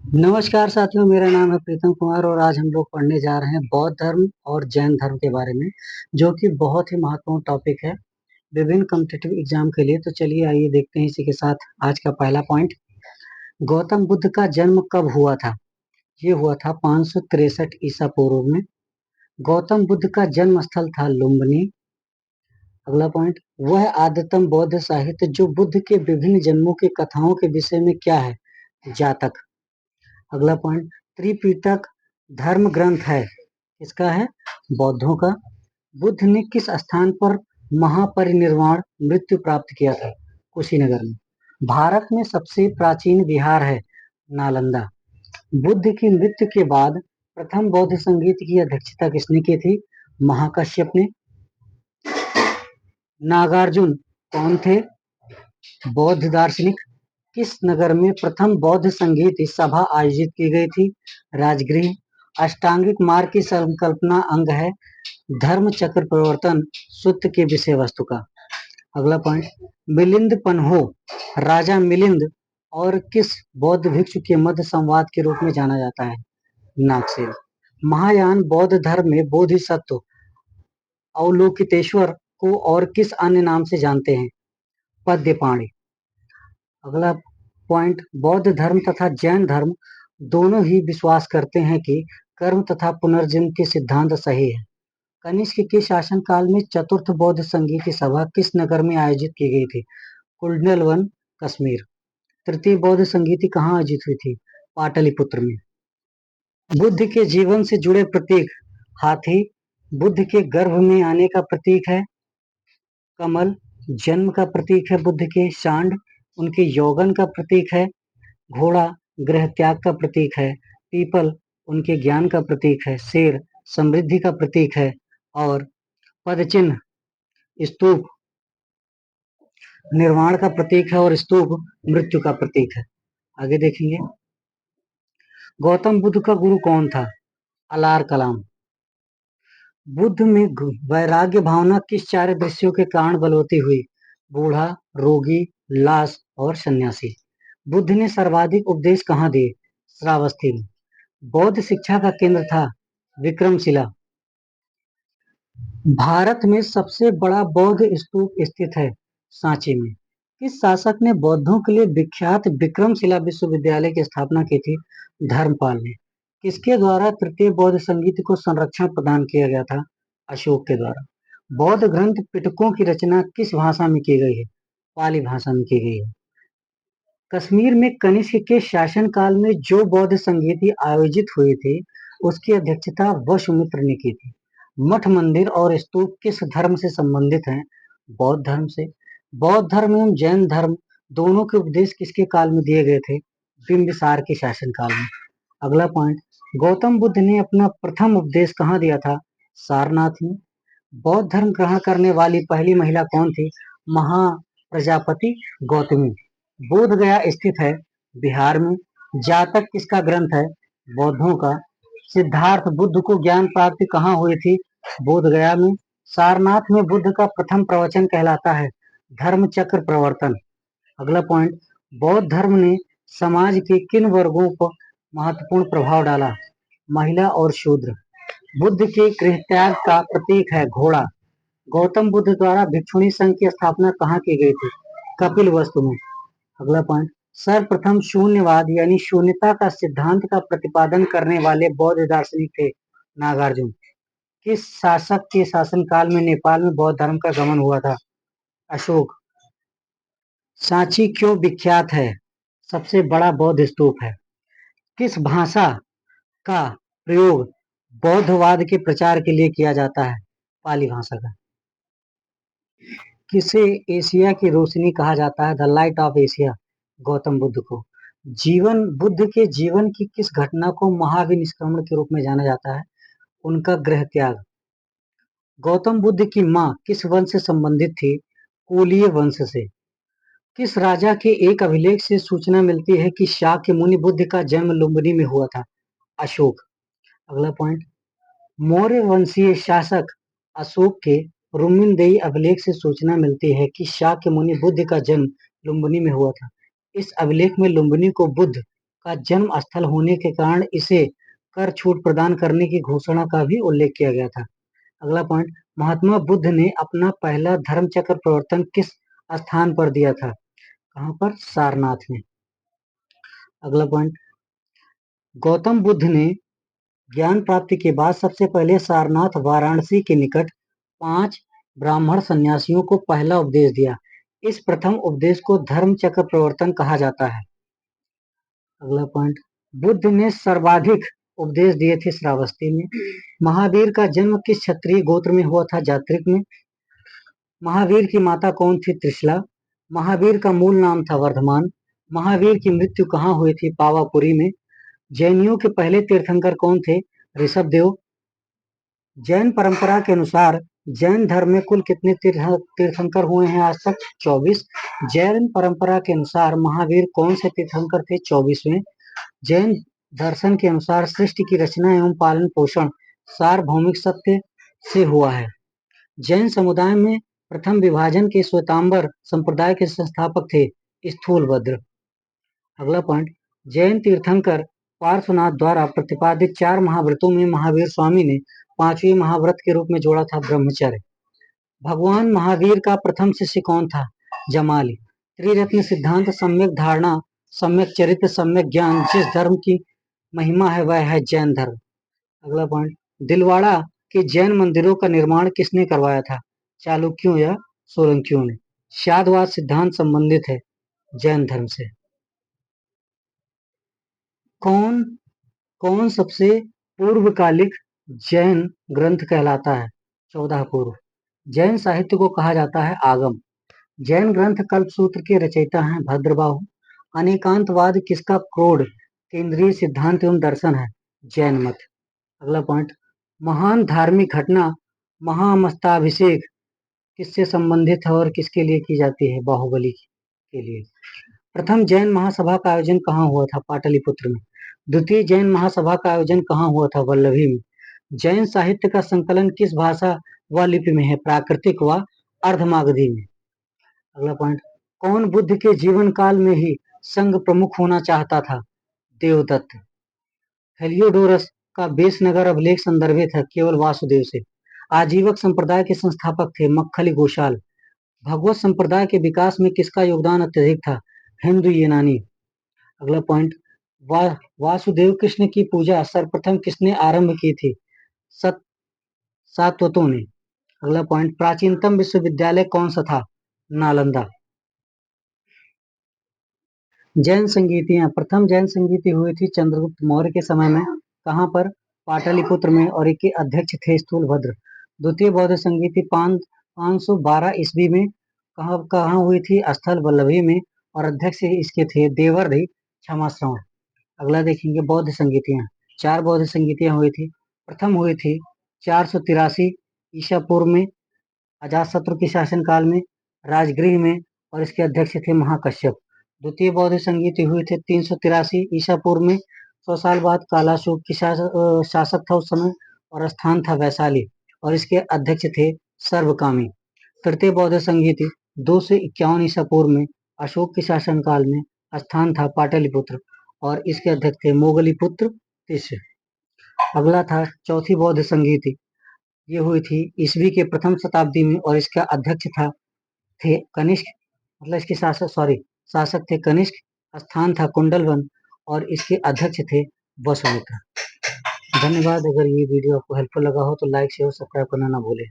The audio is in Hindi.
नमस्कार साथियों, मेरा नाम है प्रीतम कुमार और आज हम लोग पढ़ने जा रहे हैं बौद्ध धर्म और जैन धर्म के बारे में, जो कि बहुत ही महत्वपूर्ण टॉपिक है विभिन्न कॉम्पिटिटिव एग्जाम के लिए। तो चलिए आइए देखते हैं इसी के साथ आज का पहला पॉइंट। गौतम बुद्ध का जन्म कब हुआ था? ये हुआ था 563 ईसा पूर्व में। गौतम बुद्ध का जन्म स्थल था लुम्बिनी। अगला पॉइंट, वह आद्यतम बौद्ध साहित्य जो बुद्ध के विभिन्न जन्मों की कथाओं के विषय में क्या है? जातक। अगला पॉइंट, त्रिपिटक धर्म ग्रंथ है, किसका है? बौद्धों का। बुद्ध ने किस स्थान पर महापरिनिर्वाण मृत्यु प्राप्त किया था? कुशीनगर में। भारत में सबसे प्राचीन विहार है नालंदा। बुद्ध की मृत्यु के बाद प्रथम बौद्ध संगीत की अध्यक्षता किसने की थी? महाकश्यप ने। नागार्जुन कौन थे? बौद्ध दार्शनिक। किस नगर में प्रथम बौद्ध संगीत सभा आयोजित की गई थी? राजगृह। अष्टांगिक मार्ग की संकल्पना अंग है धर्म चक्र प्रवर्तन सूत्र के विषय वस्तु का। अगला पॉइंट, मिलिंद पन्हो राजा मिलिंद और किस बौद्ध भिक्षु के मध्य संवाद के रूप में जाना जाता है? नागसेन। महायान बौद्ध धर्म में बोधिसत्व अवलोकितेश्वर को और किस अन्य नाम से जानते हैं? पद्यपाणि। अगला पॉइंट, बौद्ध धर्म तथा जैन धर्म दोनों ही विश्वास करते हैं कि कर्म तथा पुनर्जन्म के सिद्धांत सही है। कनिष्क के शासनकाल में चतुर्थ बौद्ध संगीत सभा किस नगर में आयोजित की गई थी? कुंडलवन, कश्मीर। तृतीय बौद्ध संगीति कहाँ आयोजित हुई थी? पाटलिपुत्र में। बुद्ध के जीवन से जुड़े प्रतीक। हाथी। बुद्ध के गर्भ में आने का प्रतीक है कमल। जन्म का प्रतीक है बुद्ध के सांड। उनके यौवन का प्रतीक है घोड़ा। गृह त्याग का प्रतीक है पीपल। उनके ज्ञान का प्रतीक है शेर। समृद्धि का प्रतीक है और पदचिन्ह स्तूप निर्वाण का प्रतीक है और स्तूप मृत्यु का प्रतीक है। आगे देखेंगे, गौतम बुद्ध का गुरु कौन था? अलार कलाम। बुद्ध में वैराग्य भावना किस चार दृश्यों के कारण बलवती हुई? बूढ़ा, रोगी, लाश और सन्यासी। बुद्ध ने सर्वाधिक उपदेश कहाँ दिए? श्रावस्ती में। बौद्ध शिक्षा का केंद्र था विक्रमशिला। भारत में सबसे बड़ा बौद्ध स्तूप स्थित है सांची में। किस शासक ने बौद्धों के लिए विख्यात विक्रमशिला विश्वविद्यालय की स्थापना की थी? धर्मपाल ने। किसके द्वारा तृतीय बौद्ध संगीत को संरक्षण प्रदान किया गया था? अशोक के द्वारा। बौद्ध ग्रंथ पिटकों की रचना किस भाषा में की गई है? पाली भाषा में की गई है। कश्मीर में कनिष्क के शासनकाल में जो बौद्ध संगीति आयोजित हुए थे उसकी अध्यक्षता वसुमित्र ने की थी। मठ मंदिर और स्तूप किस धर्म से संबंधित हैं? बौद्ध धर्म से। बौद्ध धर्म एवं जैन धर्म दोनों के उपदेश किसके काल में दिए गए थे? बिंबिसार के शासनकाल में। अगला पॉइंट, गौतम बुद्ध ने अपना प्रथम उपदेश कहाँ दिया था? सारनाथ में। बौद्ध धर्म ग्रहण करने वाली पहली महिला कौन थी? महाप्रजापति गौतमी। बोध गया स्थित है बिहार में। जातक किसका ग्रंथ है? बौद्धों का। सिद्धार्थ बुद्ध को ज्ञान प्राप्ति कहाँ हुई थी? बोध गया में। सारनाथ में बुद्ध का प्रथम प्रवचन कहलाता है धर्म चक्र प्रवर्तन। अगला पॉइंट, बौद्ध धर्म ने समाज के किन वर्गों पर महत्वपूर्ण प्रभाव डाला? महिला और शूद्र। बुद्ध के गृह त्याग का प्रतीक है घोड़ा। गौतम बुद्ध द्वारा भिक्षुणी संघ की स्थापना कहाँ की गई थी? कपिलवस्तु में। अगला पॉइंट, सर्वप्रथम शून्यवाद यानी शून्यता का सिद्धांत का प्रतिपादन करने वाले बौद्ध दार्शनिक थे नागार्जुन। किस शासक के शासनकाल में नेपाल में बौद्ध धर्म का गमन हुआ था? अशोक। सांची क्यों विख्यात है? सबसे बड़ा बौद्ध स्तूप है। किस भाषा का प्रयोग बौद्धवाद के प्रचार के लिए किया जाता है? पाली भाषा का। किसे एशिया की रोशनी कहा जाता है? The light of Asia. Gautam Buddha को। बुद्ध के जीवन की किस घटना को महाविनिष्क्रमण के रूप में जाना जाता है? उनका गृह त्याग। गौतम बुद्ध की मां किस वंश से संबंधित थी? कोलीय वंश से। किस राजा के एक अभिलेख से सूचना मिलती है कि शाक्य मुनि बुद्ध का जन्म लुम्बिनी में हुआ था? अशोक। अगला पॉइंट, मौर्य वंशीय शासक अशोक के रुमिनदेई अभिलेख से सूचना मिलती है कि शाक्य मुनि बुद्ध का जन्म लुम्बिनी में हुआ था। इस अभिलेख में लुम्बिनी को बुद्ध का जन्म स्थल होने के कारण इसे कर छूट प्रदान करने की घोषणा का भी उल्लेख किया गया था। अगला पॉइंट, महात्मा बुद्ध ने अपना पहला धर्म चक्र प्रवर्तन किस स्थान पर दिया था? कहां पर? सारनाथ में। अगला पॉइंट, गौतम बुद्ध ने ज्ञान प्राप्ति के बाद सबसे पहले सारनाथ वाराणसी के निकट 5 ब्राह्मण सन्यासियों को पहला उपदेश दिया। इस प्रथम उपदेश को धर्म चक्र प्रवर्तन कहा जाता है। अगला पॉइंट, बुद्ध ने सर्वाधिक उपदेश दिए थे श्रावस्ती में। महावीर का जन्म किस क्षत्रिय गोत्र में हुआ था? जात्रिक में। महावीर की माता कौन थी? त्रिशला। महावीर का मूल नाम था वर्धमान। महावीर की मृत्यु कहाँ हुई थी? पावापुरी में। जैनियों के पहले तीर्थंकर कौन थे? ऋषभदेव। जैन परंपरा के अनुसार जैन धर्म में कुल कितने तीर्थंकर हुए हैं आज तक? 24। जैन परंपरा के अनुसार महावीर कौन से तीर्थंकर थे? 24वें। जैन दर्शन के अनुसार सृष्टि की रचना एवं पालन पोषण सार्वभौमिक सत्य से हुआ है। जैन समुदाय में प्रथम विभाजन के श्वेतांबर संप्रदाय के संस्थापक थे स्थूलभद्र। अगला पॉइंट, जैन तीर्थंकर पार्श्वनाथ द्वारा प्रतिपादित 4 महाव्रतों में महावीर स्वामी ने 5वें महाव्रत के रूप में जोड़ा था ब्रह्मचर्य। भगवान महावीर का प्रथम शिष्य कौन था? जमाली। त्रिरत्न सिद्धांत सम्यक धारणा, सम्यक चरित्र, सम्यक ज्ञान, जिस धर्म की महिमा है वह है जैन धर्म। अगला पॉइंट, दिलवाड़ा के जैन मंदिरों का निर्माण किसने करवाया था? चालुक्यों या सोलंकियों ने। शादवाद सिद्धांत संबंधित है जैन धर्म से। कौन कौन सबसे पूर्वकालिक जैन ग्रंथ कहलाता है? 14 पूर्व। जैन साहित्य को कहा जाता है आगम। जैन ग्रंथ कल्पसूत्र के रचयिता हैं भद्रबाहु। अनेकांतवाद किसका क्रोड केंद्रीय सिद्धांत एवं दर्शन है? जैन मत। अगला पॉइंट, महान धार्मिक घटना महामस्ताभिषेक किससे संबंधित है और किसके लिए की जाती है? बाहुबली के लिए। प्रथम जैन महासभा का आयोजन कहाँ हुआ था? पाटलिपुत्र में। द्वितीय जैन महासभा का आयोजन कहाँ हुआ था? वल्लभी में। जैन साहित्य का संकलन किस भाषा व लिपि में है? प्राकृतिक व अर्धमागधी में। अगला पॉइंट, कौन बुद्ध के जीवन काल में ही संघ प्रमुख होना चाहता था? देवदत्त। हेलियोडोरस का बेसनगर अभिलेख संदर्भित है केवल वासुदेव से। आजीवक संप्रदाय के संस्थापक थे मक्खली गोशाल। भगवत संप्रदाय के विकास में किसका योगदान अत्यधिक था? हिंदू यूनानी। अगला पॉइंट, वासुदेव कृष्ण की पूजा सर्वप्रथम किसने आरंभ की थी? सातवतों ने। अगला पॉइंट, प्राचीनतम विश्वविद्यालय कौन सा था? नालंदा। जैन संगीतियां, प्रथम जैन संगीति हुई थी चंद्रगुप्त मौर्य के समय में। कहां पर? पाटलिपुत्र में, और इनके अध्यक्ष थे स्थूलभद्र। द्वितीय बौद्ध संगीति 512 ईस्वी में कहां हुई थी? स्थल वल्लभी में, और अध्यक्ष इसके थे देवर्धि क्षमा श्रवण। अगला देखेंगे बौद्ध संगीतियां। 4 बौद्ध संगीतियां हुई थी। प्रथम हुई थी 483 ईसा पूर्व में अजातशत्रु के शासनकाल में राजगृह में, और इसके अध्यक्ष थे महाकश्यप। द्वितीय बौद्ध संगीति हुई थी 383 ईसा पूर्व में। 100 साल बाद कालाशोक की शासक था उस समय, और स्थान था वैशाली, और इसके अध्यक्ष थे सर्वकामी। तृतीय बौद्ध संगीति 251 ईसा पूर्व में अशोक के शासनकाल में, स्थान था पाटलिपुत्र, और इसके अध्यक्ष थे मोगलीपुत्र तिस्य। अगला था चौथी बौद्ध संगीति, ये हुई थी ईस्वी के प्रथम शताब्दी में, और इसका अध्यक्ष थे कनिष्क, मतलब इसके शासक थे कनिष्क। स्थान था कुंडलवन, और इसके अध्यक्ष थे वसुमित्र। धन्यवाद। अगर ये वीडियो आपको हेल्पफुल लगा हो तो लाइक शेयर सब्सक्राइब करना ना भूलें।